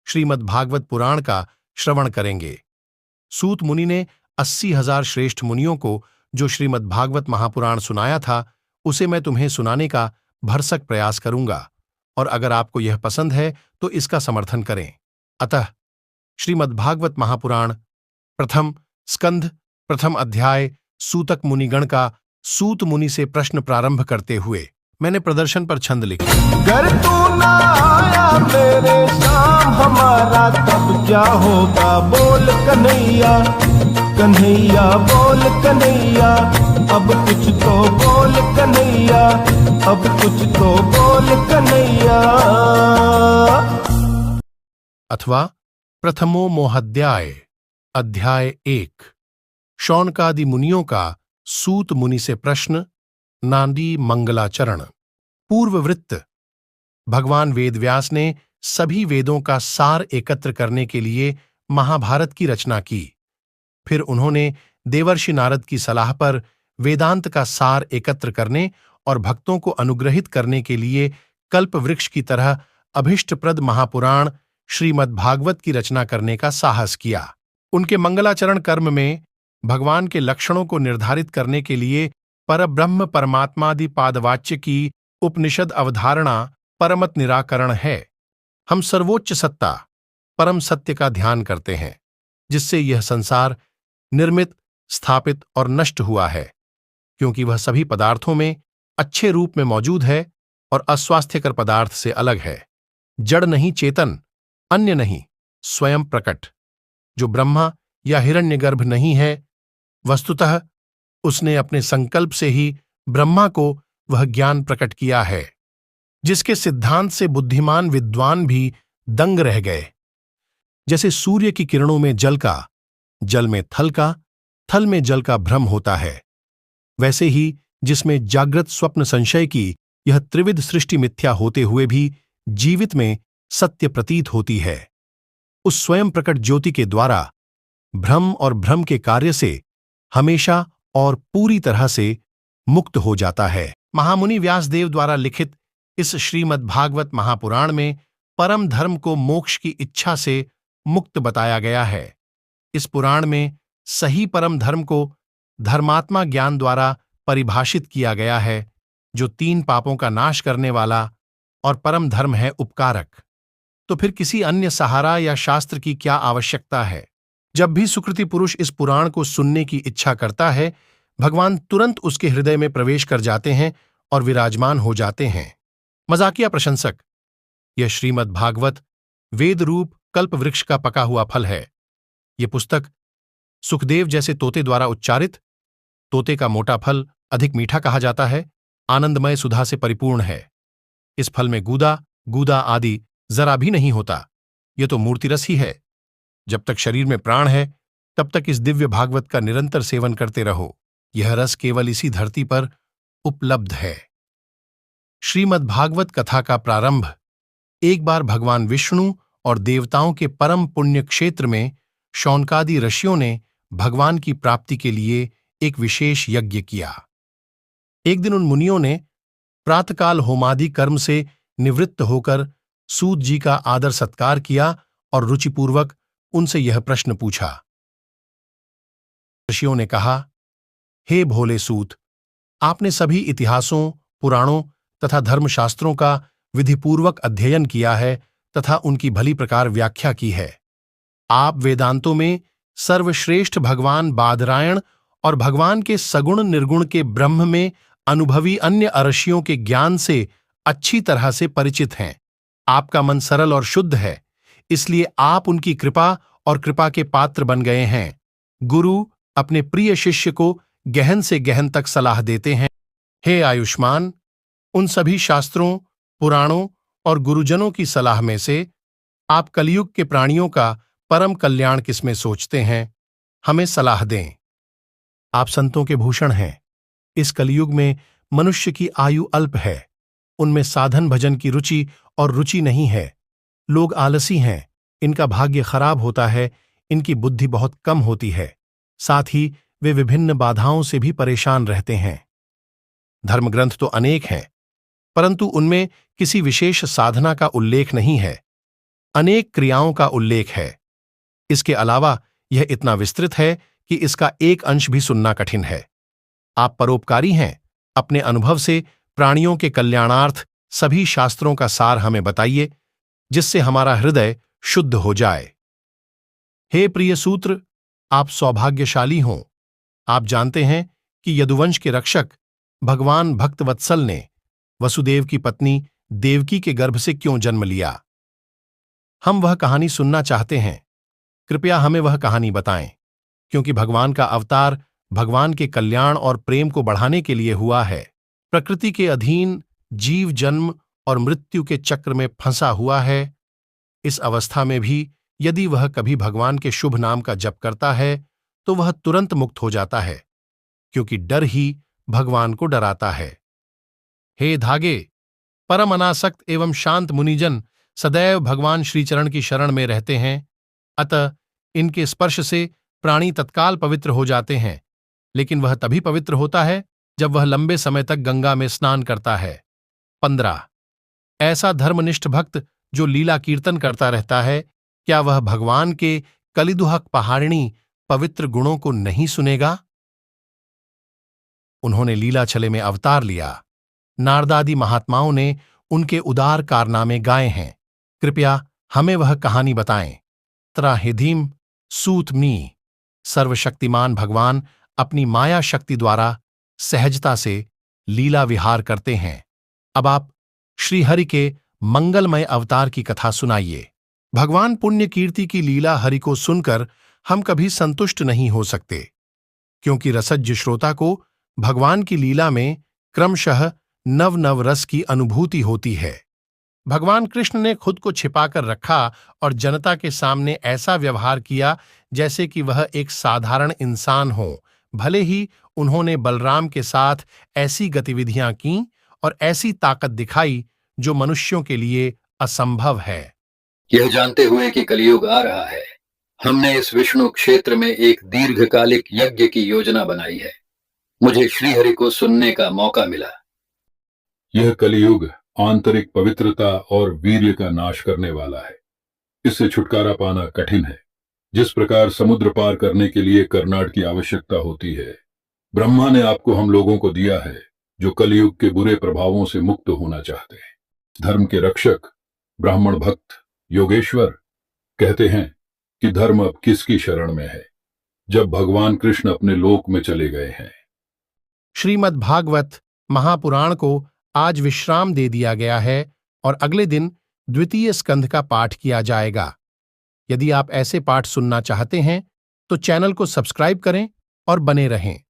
श्रीमद्भागवत पुराण का श्रवण करेंगे। सूत मुनि ने 80,000 श्रेष्ठ मुनियों को जो श्रीमद्भागवत महापुराण सुनाया था, उसे मैं तुम्हें सुनाने का भरसक प्रयास करूंगा, और अगर आपको यह पसंद है तो इसका समर्थन करें। अतः श्रीमद्भागवत महापुराण प्रथम स्कंध प्रथम अध्याय सूतक मुनिगण का सूत मुनि से प्रश्न प्रारंभ करते हुए मैंने प्रदर्शन पर छंद लिखा। घर तू ना आया मेरे शाम हमारा तब क्या होगा, बोल कन्हैया कन्हैया बोल कन्हैया, अब कुछ तो बोल कन्हैया, अब कुछ तो बोल कन्हैया। अथवा प्रथमो मोहाध्याय अध्याय 1 शौनकादि मुनियों का सूत मुनि से प्रश्न, नांदी मंगलाचरण। पूर्ववृत्त। भगवान वेदव्यास ने सभी वेदों का सार एकत्र करने के लिए महाभारत की रचना की। फिर उन्होंने देवर्षि नारद की सलाह पर वेदांत का सार एकत्र करने और भक्तों को अनुग्रहित करने के लिए कल्प वृक्ष की तरह अभिष्टप्रद महापुराण श्रीमद्भागवत की रचना करने का साहस किया। उनके मंगलाचरण कर्म में भगवान के लक्षणों को निर्धारित करने के लिए परब्रह्म परमात्मादि पादवाच्य की उपनिषद अवधारणा परमत निराकरण है। हम सर्वोच्च सत्ता परम सत्य का ध्यान करते हैं, जिससे यह संसार निर्मित, स्थापित और नष्ट हुआ है, क्योंकि वह सभी पदार्थों में अच्छे रूप में मौजूद है और अस्वास्थ्यकर पदार्थ से अलग है। जड़ नहीं चेतन, अन्य नहीं, स्वयं प्रकट, जो ब्रह्मा या हिरण्यगर्भ नहीं है, वस्तुतः उसने अपने संकल्प से ही ब्रह्मा को वह ज्ञान प्रकट किया है, जिसके सिद्धांत से बुद्धिमान विद्वान भी दंग रह गए। जैसे सूर्य की किरणों में जल का, जल में थल का, थल में जल का भ्रम होता है, वैसे ही जिसमें जागृत स्वप्न संशय की यह त्रिविध सृष्टि मिथ्या होते हुए भी जीवित में सत्य प्रतीत होती है, उस स्वयं प्रकट ज्योति के द्वारा भ्रम और भ्रम के कार्य से हमेशा और पूरी तरह से मुक्त हो जाता है। महामुनि व्यासदेव द्वारा लिखित इस श्रीमद्भागवत महापुराण में परम धर्म को मोक्ष की इच्छा से मुक्त बताया गया है। इस पुराण में सही परम धर्म को धर्मात्मा ज्ञान द्वारा परिभाषित किया गया है, जो 3 पापों का नाश करने वाला और परम धर्म है उपकारक। तो फिर किसी अन्य सहारा या शास्त्र की क्या आवश्यकता है? जब भी सुकृति पुरुष इस पुराण को सुनने की इच्छा करता है, भगवान तुरंत उसके हृदय में प्रवेश कर जाते हैं और विराजमान हो जाते हैं। मजाकिया प्रशंसक, यह श्रीमद्भागवत वेद रूप कल्प वृक्ष का पका हुआ फल है। यह पुस्तक सुखदेव जैसे तोते द्वारा उच्चारित, तोते का मोटा फल अधिक मीठा कहा जाता है, आनंदमय सुधा से परिपूर्ण है। इस फल में गूदा, गूदा आदि जरा भी नहीं होता। यह तो मूर्तिरस ही है। जब तक शरीर में प्राण है, तब तक इस दिव्य भागवत का निरंतर सेवन करते रहो। यह रस केवल इसी धरती पर उपलब्ध है। श्रीमद्भागवत कथा का प्रारंभ। एक बार भगवान विष्णु और देवताओं के परम पुण्य क्षेत्र में शौनकादि ऋषियों ने भगवान की प्राप्ति के लिए एक विशेष यज्ञ किया। एक दिन उन मुनियों ने प्रातःकाल होमादि कर्म से निवृत्त होकर सूत जी का आदर सत्कार किया और रुचिपूर्वक उनसे यह प्रश्न पूछा। ऋषियों ने कहा, हे भोले सूत, आपने सभी इतिहासों, पुराणों तथा धर्मशास्त्रों का विधिपूर्वक अध्ययन किया है तथा उनकी भली प्रकार व्याख्या की है। आप वेदांतों में सर्वश्रेष्ठ भगवान बादरायण और भगवान के सगुण निर्गुण के ब्रह्म में अनुभवी अन्य अरशियों के ज्ञान से अच्छी तरह से परिचित हैं। आपका मन सरल और शुद्ध है, इसलिए आप उनकी कृपा और कृपा के पात्र बन गए हैं। गुरु अपने प्रिय शिष्य को गहन से गहन तक सलाह देते हैं। हे आयुष्मान, उन सभी शास्त्रों, पुराणों और गुरुजनों की सलाह में से आप कलयुग के प्राणियों का परम कल्याण किसमें सोचते हैं, हमें सलाह दें। आप संतों के भूषण हैं। इस कलयुग में मनुष्य की आयु अल्प है, उनमें साधन भजन की रुचि और रुचि नहीं है। लोग आलसी हैं, इनका भाग्य खराब होता है, इनकी बुद्धि बहुत कम होती है, साथ ही वे विभिन्न बाधाओं से भी परेशान रहते हैं। धर्मग्रंथ तो अनेक हैं, परंतु उनमें किसी विशेष साधना का उल्लेख नहीं है। अनेक क्रियाओं का उल्लेख है। इसके अलावा यह इतना विस्तृत है कि इसका एक अंश भी सुनना कठिन है। आप परोपकारी हैं, अपने अनुभव से प्राणियों के कल्याणार्थ सभी शास्त्रों का सार हमें बताइए, जिससे हमारा हृदय शुद्ध हो जाए। हे प्रिय सूत्र, आप सौभाग्यशाली हों। आप जानते हैं कि यदुवंश के रक्षक भगवान भक्तवत्सल ने वसुदेव की पत्नी देवकी के गर्भ से क्यों जन्म लिया। हम वह कहानी सुनना चाहते हैं। कृपया हमें वह कहानी बताएं, क्योंकि भगवान का अवतार भगवान के कल्याण और प्रेम को बढ़ाने के लिए हुआ है। प्रकृति के अधीन जीव जन्म और मृत्यु के चक्र में फंसा हुआ है। इस अवस्था में भी यदि वह कभी भगवान के शुभ नाम का जप करता है तो वह तुरंत मुक्त हो जाता है, क्योंकि डर ही भगवान को डराता है। हे धागे, परम अनासक्त एवं शांत मुनिजन सदैव भगवान श्रीचरण की शरण में रहते हैं, अतः इनके स्पर्श से प्राणी तत्काल पवित्र हो जाते हैं। लेकिन वह तभी पवित्र होता है जब वह लंबे समय तक गंगा में स्नान करता है। 15 ऐसा धर्मनिष्ठ भक्त जो लीला कीर्तन करता रहता है, क्या वह भगवान के कलिदुहक पहाड़िणी पवित्र गुणों को नहीं सुनेगा। उन्होंने लीला छले में अवतार लिया। नारदादि महात्माओं ने उनके उदार कारनामे गाए हैं। कृपया हमें वह कहानी बताएं। त्राहिधीम सूतमी, सर्वशक्तिमान भगवान अपनी माया शक्ति द्वारा सहजता से लीला विहार करते हैं। अब आप श्रीहरि के मंगलमय अवतार की कथा सुनाइए। भगवान पुण्य कीर्ति की लीला हरि को सुनकर हम कभी संतुष्ट नहीं हो सकते, क्योंकि रसज्ञ श्रोता को भगवान की लीला में क्रमशः नव नव रस की अनुभूति होती है। भगवान कृष्ण ने खुद को छिपाकर रखा और जनता के सामने ऐसा व्यवहार किया जैसे कि वह एक साधारण इंसान हो। भले ही उन्होंने बलराम के साथ ऐसी गतिविधियां की और ऐसी ताकत दिखाई जो मनुष्यों के लिए असंभव है। यह जानते हुए कि कलयुग आ रहा है, हमने इस विष्णु क्षेत्र में एक दीर्घकालिक यज्ञ की योजना बनाई है। मुझे श्रीहरि को सुनने का मौका मिला। यह कलियुग आंतरिक पवित्रता और वीर्य का नाश करने वाला है। इससे छुटकारा पाना कठिन है। जिस प्रकार समुद्र पार करने के लिए कर्नाड की आवश्यकता होती है, ब्रह्मा ने आपको हम लोगों को दिया है, जो कलियुग के बुरे प्रभावों से मुक्त होना चाहते हैं। धर्म के रक्षक ब्राह्मण भक्त योगेश्वर कहते हैं कि धर्म अब किसकी शरण में है, जब भगवान कृष्ण अपने लोक में चले गए हैं। श्रीमद् भागवत महापुराण को आज विश्राम दे दिया गया है और अगले दिन द्वितीय स्कंध का पाठ किया जाएगा। यदि आप ऐसे पाठ सुनना चाहते हैं तो चैनल को सब्सक्राइब करें और बने रहें।